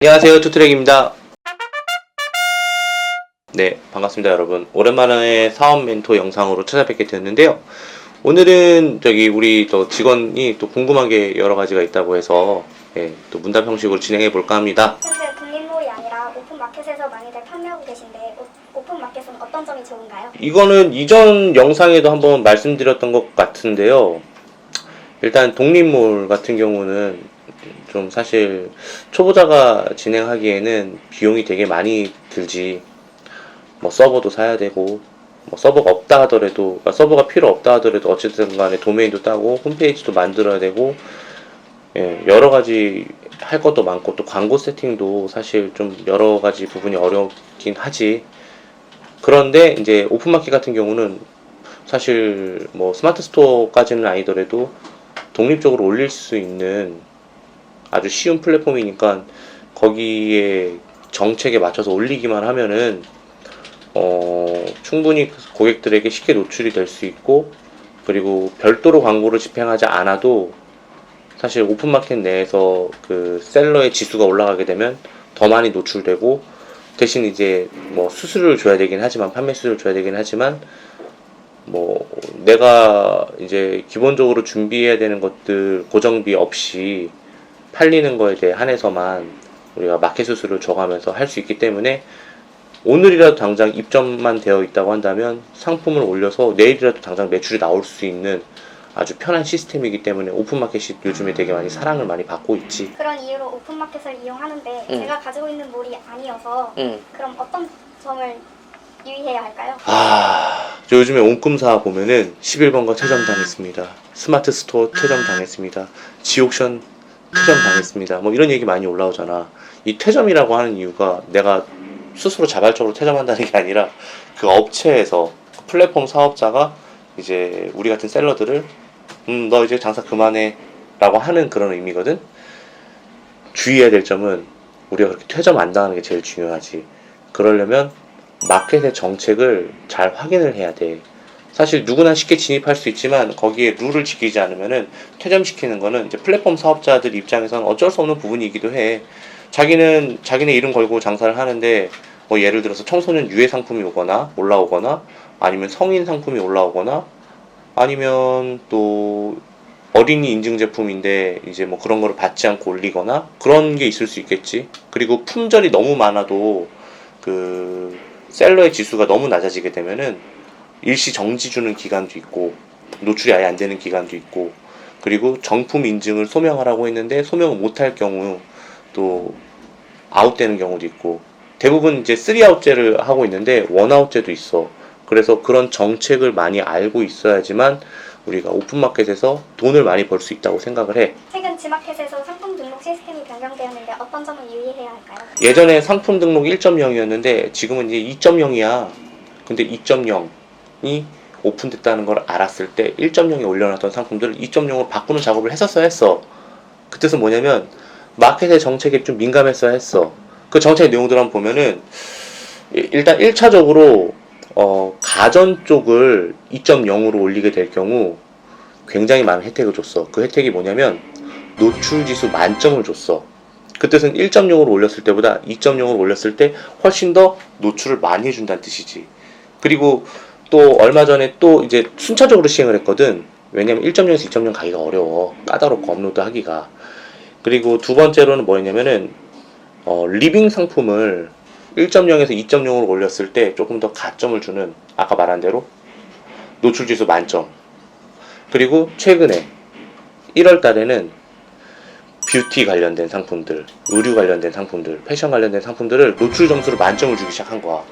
안녕하세요, 투트랙입니다. 네, 반갑습니다, 여러분. 오랜만에 사업 멘토 영상으로 찾아뵙게 됐는데요. 오늘은 우리 또 직원이 또 궁금한 게 여러 가지가 있다고 해서 또 문답 형식으로 진행해 볼까 합니다. 현재 독립몰이 아니라 오픈마켓에서 많이들 판매하고 계신데 오픈마켓은 어떤 점이 좋은가요? 이거는 이전 영상에도 한번 말씀드렸던 것 같은데요. 일단 독립몰 같은 경우는 좀 사실 초보자가 진행하기에는 비용이 되게 많이 들지. 뭐 서버도 사야 되고, 뭐 서버가 없다 하더라도, 그러니까 서버가 필요 없다 하더라도 어쨌든 간에 도메인도 따고 홈페이지도 만들어야 되고, 여러 가지 할 것도 많고, 또 광고 세팅도 사실 좀 여러 가지 부분이 어렵긴 하지. 그런데 이제 오픈마켓 같은 경우는 사실 뭐 스마트 스토어까지는 아니더라도 독립적으로 올릴 수 있는 아주 쉬운 플랫폼이니까 거기에 정책에 맞춰서 올리기만 하면은 충분히 고객들에게 쉽게 노출이 될 수 있고, 그리고 별도로 광고를 집행하지 않아도 사실 오픈마켓 내에서 그 셀러의 지수가 올라가게 되면 더 많이 노출되고, 대신 이제 뭐 수수료를 줘야 되긴 하지만, 판매 수수료를 줘야 되긴 하지만, 뭐 내가 이제 기본적으로 준비해야 되는 것들 고정비 없이 팔리는 거에 대해 한해서만 우리가 마켓 수수료를 줘가면서 할 수 있기 때문에, 오늘이라도 당장 입점만 되어 있다고 한다면 상품을 올려서 내일이라도 당장 매출이 나올 수 있는 아주 편한 시스템이기 때문에 오픈마켓이 요즘에 되게 많이 사랑을 많이 받고 있지. 그런 이유로 오픈마켓을 이용하는데 제가 가지고 있는 몰이 아니어서 그럼 어떤 점을 유의해야 할까요? 저 요즘에 온꿈사 보면은 11번가 퇴점당했습니다. 스마트 스토어 퇴점당했습니다. 지옥션 퇴점당했습니다. 뭐 이런 얘기 많이 올라오잖아. 이 퇴점이라고 하는 이유가 내가 스스로 자발적으로 퇴점한다는 게 아니라 그 업체에서 플랫폼 사업자가 이제 우리 같은 셀러들을 너 이제 장사 그만해 라고 하는 그런 의미거든. 주의해야 될 점은 우리가 그렇게 퇴점 안 당하는 게 제일 중요하지. 그러려면 마켓의 정책을 잘 확인을 해야 돼. 사실 누구나 쉽게 진입할 수 있지만 거기에 룰을 지키지 않으면은 퇴점시키는 거는 이제 플랫폼 사업자들 입장에서는 어쩔 수 없는 부분이기도 해. 자기는 자기네 이름 걸고 장사를 하는데 뭐 예를 들어서 청소년 유해 상품이 오거나 올라오거나, 아니면 성인 상품이 올라오거나, 아니면 또 어린이 인증 제품인데 이제 뭐 그런 거를 받지 않고 올리거나, 그런 게 있을 수 있겠지. 그리고 품절이 너무 많아도 그 셀러의 지수가 너무 낮아지게 되면은 일시 정지 주는 기간도 있고, 노출이 아예 안 되는 기간도 있고, 그리고 정품 인증을 소명하라고 했는데 소명을 못할 경우 또 아웃되는 경우도 있고, 대부분 이제 3아웃제를 하고 있는데 1아웃제도 있어. 그래서 그런 정책을 많이 알고 있어야지만 우리가 오픈마켓에서 돈을 많이 벌 수 있다고 생각을 해. 최근 지마켓에서 상품 등록 시스템이 변경되었는데 어떤 점을 유의해야 할까요? 예전에 상품 등록 1.0이었는데 지금은 이제 2.0이야. 근데 2.0이 오픈됐다는 걸 알았을 때 1.0에 올려놨던 상품들을 2.0으로 바꾸는 작업을 했어. 그 뜻은 뭐냐면 마켓의 정책에 좀 민감했어야 했어. 그 정책 내용들 한번 보면은 일단 1차적으로 가전 쪽을 2.0으로 올리게 될 경우 굉장히 많은 혜택을 줬어. 그 혜택이 뭐냐면 노출 지수 만점을 줬어. 그 뜻은 1.0으로 올렸을 때보다 2.0으로 올렸을 때 훨씬 더 노출을 많이 해준다는 뜻이지. 그리고 또 얼마 전에 또 이제 순차적으로 시행을 했거든. 왜냐면 1.0에서 2.0 가기가 어려워. 까다롭고 업로드 하기가. 그리고 두 번째로는 뭐였냐면은 리빙 상품을 1.0에서 2.0으로 올렸을 때 조금 더 가점을 주는, 아까 말한 대로 노출 지수 만점. 그리고 최근에 1월 달에는 뷰티 관련된 상품들, 의류 관련된 상품들, 패션 관련된 상품들을 노출 점수를 만점을 주기 시작한 거야.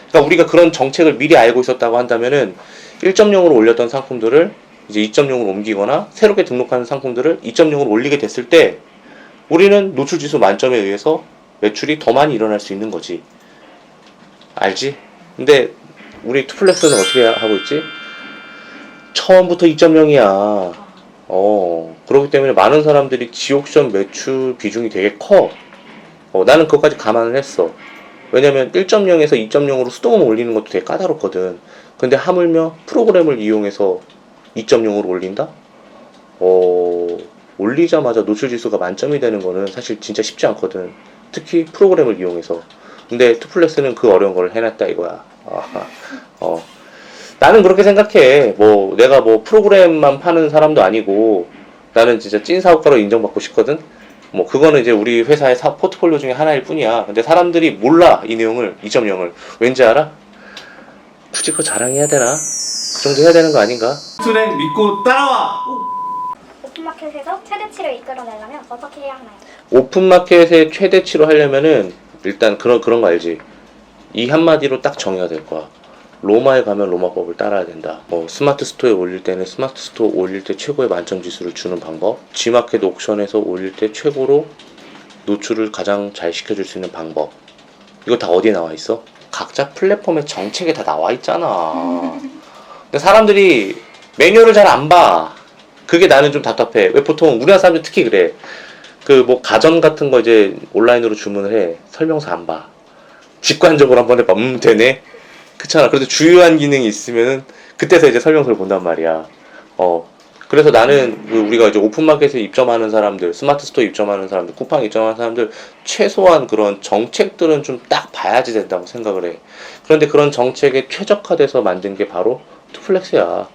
그러니까 우리가 그런 정책을 미리 알고 있었다고 한다면은 1.0으로 올렸던 상품들을 이제 2.0으로 옮기거나 새롭게 등록하는 상품들을 2.0으로 올리게 됐을 때 우리는 노출 지수 만점에 의해서 매출이 더 많이 일어날 수 있는 거지. 알지? 근데 우리 투플렉스는 어떻게 하고 있지? 처음부터 2.0이야. 그렇기 때문에 많은 사람들이 지옥션 매출 비중이 되게 커. 나는 그것까지 감안을 했어. 왜냐면 1.0에서 2.0으로 수동으로 올리는 것도 되게 까다롭거든. 근데 하물며 프로그램을 이용해서 2.0으로 올린다? 올리자마자 노출 지수가 만점이 되는 거는 사실 진짜 쉽지 않거든. 특히 프로그램을 이용해서. 근데 투플렉스는 그 어려운 걸 해놨다 이거야. 나는 그렇게 생각해. 뭐 내가 뭐 프로그램만 파는 사람도 아니고 나는 진짜 찐 사업가로 인정받고 싶거든. 뭐 그거는 이제 우리 회사의 포트폴리오 중에 하나일 뿐이야. 근데 사람들이 몰라 이 내용을 2.0을. 왠지 알아? 굳이 그거 자랑해야 되나? 그 정도 해야 되는 거 아닌가? 트랙 믿고 따라와. 오픈마켓에서 최대치를 이끌어내려면 어떻게 해야 하나요? 오픈마켓의 최대치로 하려면은 일단 그런 거 알지? 이 한마디로 딱 정해야 될 거야. 로마에 가면 로마법을 따라야 된다. 뭐 스마트 스토어에 올릴 때는 스마트 스토어 올릴 때 최고의 만점 지수를 주는 방법, G마켓 옥션에서 올릴 때 최고로 노출을 가장 잘 시켜줄 수 있는 방법. 이거 다 어디에 나와 있어? 각자 플랫폼의 정책에 다 나와 있잖아. 근데 사람들이 매뉴얼을 잘 안 봐. 그게 나는 좀 답답해. 왜 보통 우리나라 사람들 특히 그래. 그 뭐 가전 같은 거 이제 온라인으로 주문을 해. 설명서 안 봐. 직관적으로 한번 해봐. 되네. 그렇잖아. 그래도 주요한 기능이 있으면은 그때서 이제 설명서를 본단 말이야. 그래서 나는 우리가 이제 오픈마켓에 입점하는 사람들, 스마트 스토어 입점하는 사람들, 쿠팡 입점하는 사람들 최소한 그런 정책들은 좀 딱 봐야지 된다고 생각을 해. 그런데 그런 정책에 최적화돼서 만든 게 바로 투플렉스야.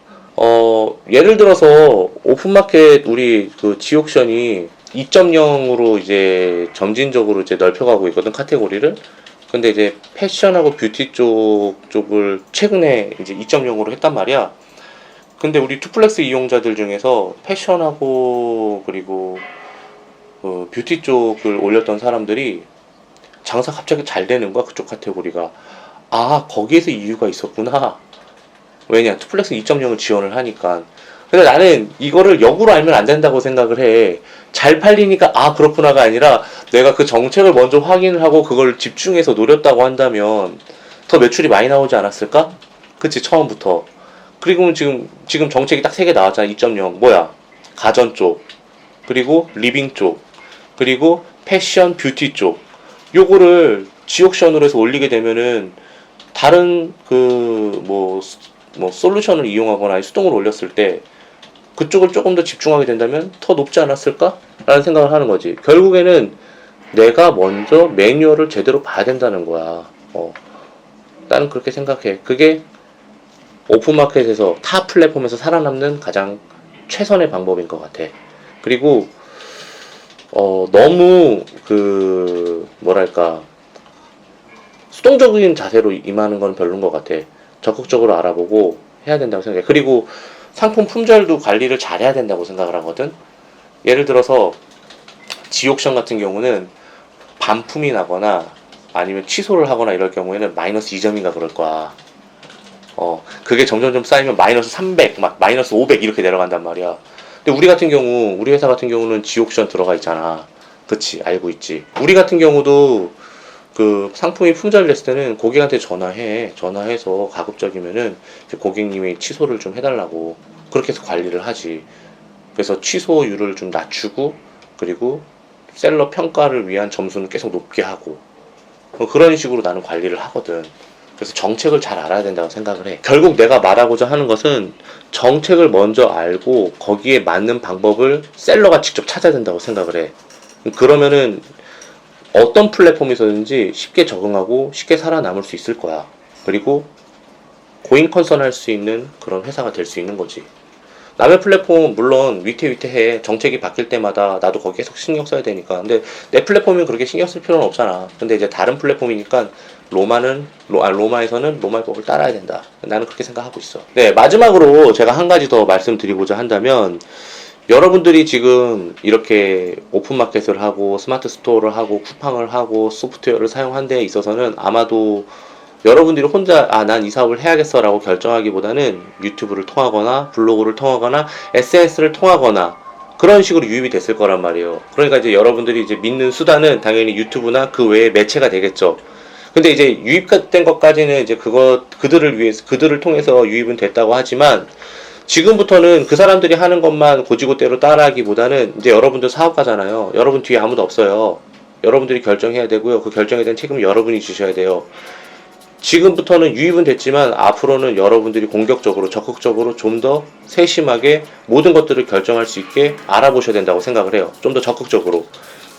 예를 들어서 오픈마켓 우리 그 지옥션이 2.0으로 이제 점진적으로 이제 넓혀가고 있거든, 카테고리를. 근데 이제 패션하고 뷰티 쪽을 최근에 이제 2.0으로 했단 말이야. 근데 우리 투플렉스 이용자들 중에서 패션하고 그리고 뷰티 쪽을 올렸던 사람들이 장사 갑자기 잘 되는 거야, 그쪽 카테고리가. 아, 거기에서 이유가 있었구나. 왜냐, 투플렉스 2.0을 지원을 하니까. 근데 나는 이거를 역으로 알면 안 된다고 생각을 해. 잘 팔리니까 아 그렇구나가 아니라 내가 그 정책을 먼저 확인을 하고 그걸 집중해서 노렸다고 한다면 더 매출이 많이 나오지 않았을까? 그치, 처음부터. 그리고 지금 정책이 딱 3개 나왔잖아. 2.0 뭐야? 가전 쪽, 그리고 리빙 쪽, 그리고 패션 뷰티 쪽. 요거를 지옥션으로 해서 올리게 되면은 다른 뭐 솔루션을 이용하거나 수동으로 올렸을 때 그쪽을 조금 더 집중하게 된다면 더 높지 않았을까? 라는 생각을 하는 거지. 결국에는 내가 먼저 매뉴얼을 제대로 봐야 된다는 거야. 나는 그렇게 생각해. 그게 오픈마켓에서 타 플랫폼에서 살아남는 가장 최선의 방법인 것 같아. 그리고 너무 뭐랄까 수동적인 자세로 임하는 건 별로인 것 같아. 적극적으로 알아보고 해야 된다고 생각해. 그리고 상품 품절도 관리를 잘해야 된다고 생각을 하거든. 예를 들어서 지옥션 같은 경우는 반품이 나거나 아니면 취소를 하거나 이럴 경우에는 마이너스 2점인가 그럴 거야. 그게 점점 쌓이면 마이너스 300, 막 마이너스 500 이렇게 내려간단 말이야. 근데 우리 회사 같은 경우는 지옥션 들어가 있잖아. 그치, 알고 있지. 우리 같은 경우도 그 상품이 품절됐을 때는 고객한테 전화해서 가급적이면은 고객님이 취소를 좀 해달라고 그렇게 해서 관리를 하지. 그래서 취소율을 좀 낮추고 그리고 셀러 평가를 위한 점수는 계속 높게 하고 그런 식으로 나는 관리를 하거든. 그래서 정책을 잘 알아야 된다고 생각을 해. 결국 내가 말하고자 하는 것은 정책을 먼저 알고 거기에 맞는 방법을 셀러가 직접 찾아야 된다고 생각을 해. 그러면은 어떤 플랫폼에서든지 쉽게 적응하고 쉽게 살아남을 수 있을 거야. 그리고 고잉 컨선 할 수 있는 그런 회사가 될 수 있는 거지. 남의 플랫폼은 물론 위태위태해. 정책이 바뀔 때마다 나도 거기 계속 신경 써야 되니까. 근데 내 플랫폼은 그렇게 신경 쓸 필요는 없잖아. 근데 이제 다른 플랫폼이니까 로마에서는 로마의 법을 따라야 된다. 나는 그렇게 생각하고 있어. 네, 마지막으로 제가 한 가지 더 말씀드리고자 한다면 여러분들이 지금 이렇게 오픈마켓을 하고 스마트 스토어를 하고 쿠팡을 하고 소프트웨어를 사용한 데 있어서는 아마도 여러분들이 혼자 난 이 사업을 해야겠어 라고 결정하기보다는 유튜브를 통하거나 블로그를 통하거나 SNS를 통하거나 그런 식으로 유입이 됐을 거란 말이에요. 그러니까 이제 여러분들이 이제 믿는 수단은 당연히 유튜브나 그 외의 매체가 되겠죠. 근데 이제 유입된 것까지는 이제 그들을 통해서 유입은 됐다고 하지만 지금부터는 그 사람들이 하는 것만 고지고대로 따라하기보다는 이제 여러분들 사업가잖아요. 여러분 뒤에 아무도 없어요. 여러분들이 결정해야 되고요. 그 결정에 대한 책임은 여러분이 지셔야 돼요. 지금부터는 유입은 됐지만 앞으로는 여러분들이 공격적으로 적극적으로 좀 더 세심하게 모든 것들을 결정할 수 있게 알아보셔야 된다고 생각을 해요. 좀 더 적극적으로.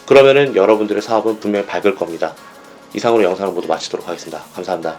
그러면은 여러분들의 사업은 분명히 밝을 겁니다. 이상으로 영상을 모두 마치도록 하겠습니다. 감사합니다.